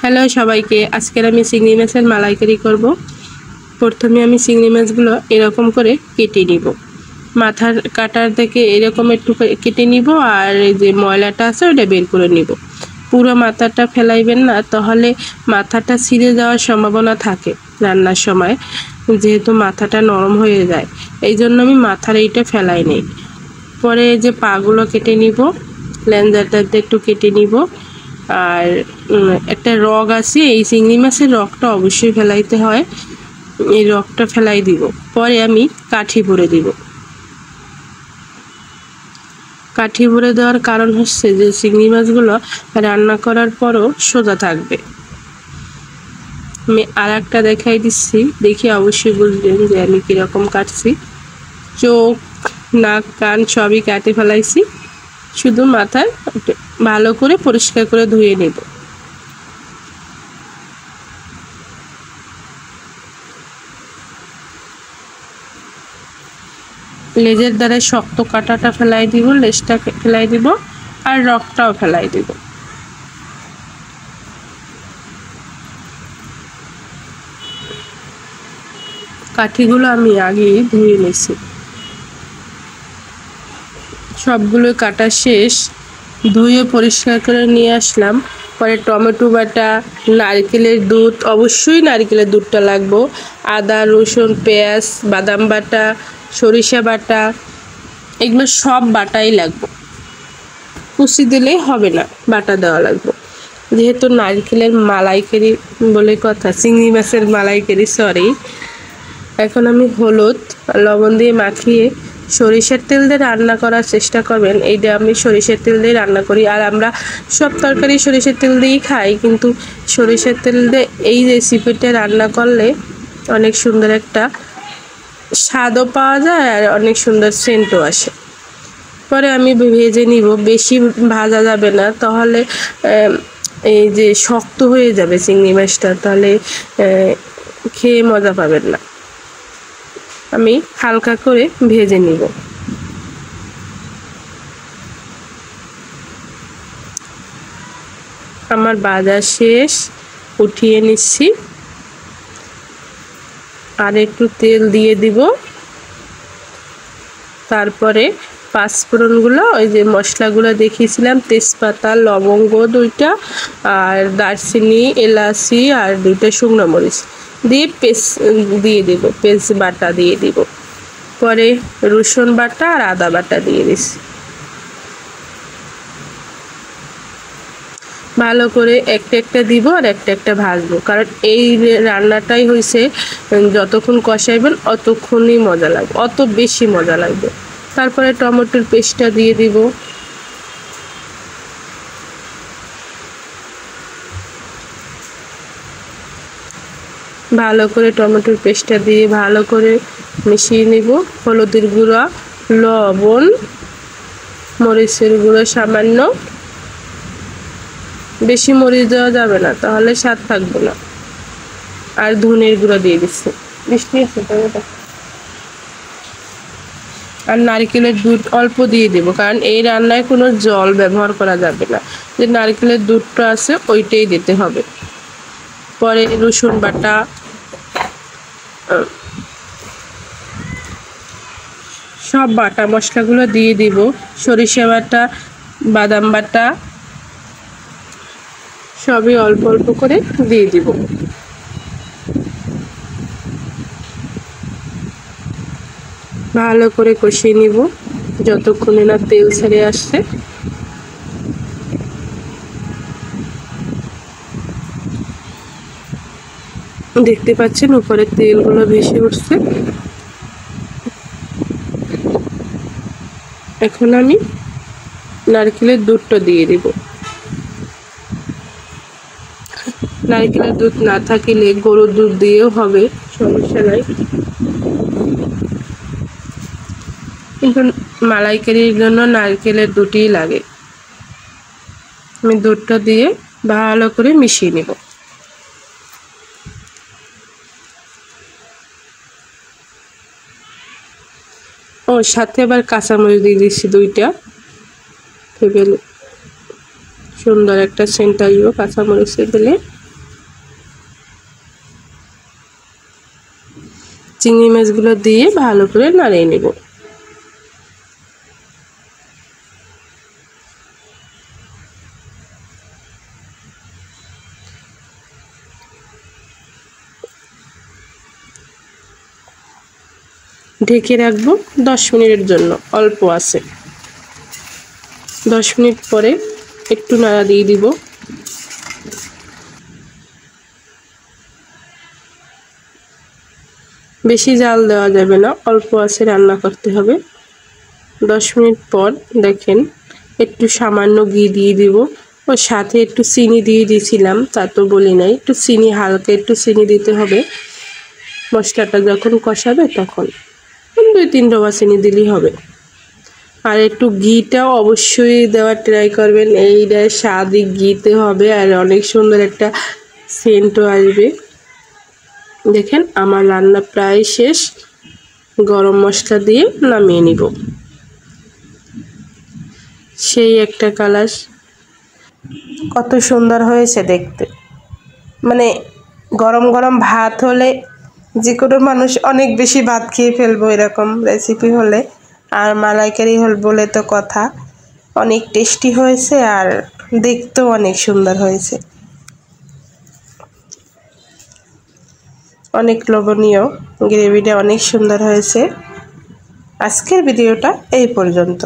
Hello সবাইকে, আজকের আমি চিংড়ি মাছের মালাইকারি করব। প্রথমে আমি চিংড়ি মাছগুলো এরকম করে কেটে নিব। মাথার কাটার থেকে এরকম একটু কেটে নিব, আর এই যে ময়লাটা আছে ওটা বের করে নিব। পুরো মাথাটা ফেলাইবেন না, তাহলে মাথাটা ছিঁড়ে যাওয়ার সম্ভাবনা থাকে রান্নার সময়, যেহেতু মাথাটা নরম হয়ে যায়। এই জন্য আমি মাথার এইটা ফেলাই নেই। পরে যে পাগুলো কেটে নিব, লেঞ্জাটা একটু কেটে নিব। আর একটা রগ আছে, এই চিংড়ি মাছের রগটা অবশ্যই ফেলাইতে হয়, এই রগটা ফেলাই দিব। পরে আমি কাঠি ভরে দিব। কাঠি ভরে দেওয়ার কারণ হচ্ছে যে চিংড়ি মাছগুলো রান্না করার পরও সোজা থাকবে। আমি আর একটা দেখাই দিচ্ছি, দেখি অবশ্যই বুঝবেন যে আমি কীরকম কাটছি। চোখ, নাক, কান সবই কাটে ফেলাইছি, শুধু মাথার ভালো করে পরিষ্কার করে ধুয়ে নেব। লেজের দ্বারা শক্ত কাঁটাটা ফেলাই দিব, লেজটা ফেলাই দিব, আর রগটাও ফেলাই দিব। কাঠিগুলো আমি আগে ধুয়ে নিয়েছি। সবগুলো কাটা শেষ, ধুয়ে পরিষ্কার করে নিয়ে আসলাম। পরে টমেটো বাটা, নারকেলের দুধ, অবশ্যই নারকেলের দুধটা লাগবে, আদা, রসুন, পেঁয়াজ, বাদাম বাটা, সরিষা বাটা, এগুলো সব বাটাই লাগবে। কুচি দিলেই হবে না, বাটা দেওয়া লাগবে। যেহেতু নারকেলের মালাইকারি বলে কথা, চিংড়ি মাছের মালাইকারি, সরি। এখন আমি হলুদ লবণ দিয়ে মাখিয়ে সরিষার তেল দিয়ে রান্না করার চেষ্টা করবেন। এইটা আমি সরিষার তেল দিয়ে রান্না করি, আর আমরা সব তরকারি সরিষার তেল দিয়েই খাই, কিন্তু সরিষার তেল দিয়ে এই রেসিপিটা রান্না করলে অনেক সুন্দর একটা স্বাদও পাওয়া যায়, আর অনেক সুন্দর সেন্টও আসে। পরে আমি ভেজে নিব, বেশি ভাজা যাবে না, তাহলে এই যে শক্ত হয়ে যাবে চিংড়ি মাছটা, তাহলে খেয়ে মজা পাবেন না। আমি হালকা করে ভেজে নিব। আমার ভাজা শেষ, উঠিয়ে নিচ্ছি। আর একটু তেল দিয়ে দিব। তারপরে পাঁচফোড়নগুলো, ওই যে মশলাগুলো দেখিয়েছিলাম, তেজপাতা, লবঙ্গ 2টা, আর দারচিনি, এলাচি, আর 2টা শুকনো মরিচ দিয়ে পেস্ট দিয়ে দিব, পেস্ট বাটা দিয়ে দিব। পরে রসুন বাটা আর আদা বাটা দিয়ে দিচ্ছি। ভালো করে একটা একটা দিব, আর একটা একটা ভাজবো, কারণ এই রান্নাটাই হয়েছে যতক্ষণ কষাইবেন অতক্ষণই মজা লাগবে, অত বেশি মজা লাগবে। তারপরে টমেটোর পেস্টটা দিয়ে দিব। ভালো করে টমেটোর পেস্টটা দিয়ে ভালো করে মিশিয়ে নিব। হলুদের গুঁড়া, লবণ, মরিচের গুঁড়ো সামান্য, বেশি মরিচ দেওয়া যাবে না, তাহলে স্বাদ থাকবে না। আর ধনের গুঁড়ো দিয়ে দিচ্ছি, মিষ্টি আছে টমেটো। আর নারকেলের দুধ অল্প দিয়ে দেব, কারণ এই রান্নায় কোনো জল ব্যবহার করা যাবে না, যে নারকেলের দুধটা আছে ওইটাই দিতে হবে। পরে রসুন বাটা, সব বাটা মশলাগুলো দিয়ে দিব। সরিষা বাটা, বাদাম বাটা, সবই অল্প অল্প করে দিয়ে দিব। ভালো করে কষিয়ে নিব যতক্ষণে না তেল ছেড়ে আসছে। দেখতে পাচ্ছেন উপরে তেলগুলো ভেসে উঠছে। এখন আমি নারকেলের দুধটা দিয়ে দিব। নারকেলের দুধ না থাকলে গরুর দুধ দিয়েও হবে, সমস্যা নাই, কিন্তু মালাইকারির জন্য নারকেলের দুধই লাগে। আমি দুধটা দিয়ে ভালো করে মিশিয়ে নেব। ও সাথে আবার কাঁচামরিচ দিয়ে দিচ্ছি 2টা, সুন্দর একটা সেন্ট আসবে কাঁচামরিচে দিলে। চিংড়ি মাছগুলো দিয়ে ভালো করে নাড়িয়ে নেব। ঢেকে রাখবো 10 মিনিটের জন্য, অল্প আছে। 10 মিনিট পরে একটু নাড়া দিয়ে দিব। বেশি জাল দেওয়া যাবে না, অল্প আছে রান্না করতে হবে। 10 মিনিট পর দেখেন একটু সামান্য ঘি দিয়ে দিব, ও সাথে একটু চিনি দিয়ে দিয়েছিলাম, তা তো বলি নাই, একটু চিনি, হালকা একটু চিনি দিতে হবে। মশলাটা যখন কষাবে তখন 2-3 ডোবা চিনি দিলেই হবে। আর একটু ঘিটাও অবশ্যই দেওয়ার ট্রাই করবেন, এইটা স্বাদই ঘিতে হবে আর অনেক সুন্দর একটা সেন্টও আসবে। দেখেন আমার রান্না প্রায় শেষ, গরম মশলা দিয়ে নামিয়ে নিব। সেই একটা কালার, কত সুন্দর হয়েছে দেখতে। মানে গরম গরম ভাত হলে যে কোনো মানুষ অনেক বেশি ভাত খেয়ে ফেলবো এরকম রেসিপি হলে। আর মালাইকারি হল বলে তো কথা, অনেক টেস্টি হয়েছে আর দেখতেও অনেক সুন্দর হয়েছে, অনেক লোভনীয়, গ্রেভিটা অনেক সুন্দর হয়েছে। আজকের ভিডিওটা এই পর্যন্ত।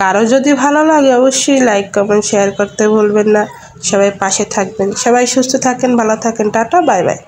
কারো যদি ভালো লাগে অবশ্যই লাইক কমেন্ট শেয়ার করতে ভুলবেন না। সবাই পাশে থাকবেন, সবাই সুস্থ থাকেন, ভালো থাকেন, টাটা বাই বাই।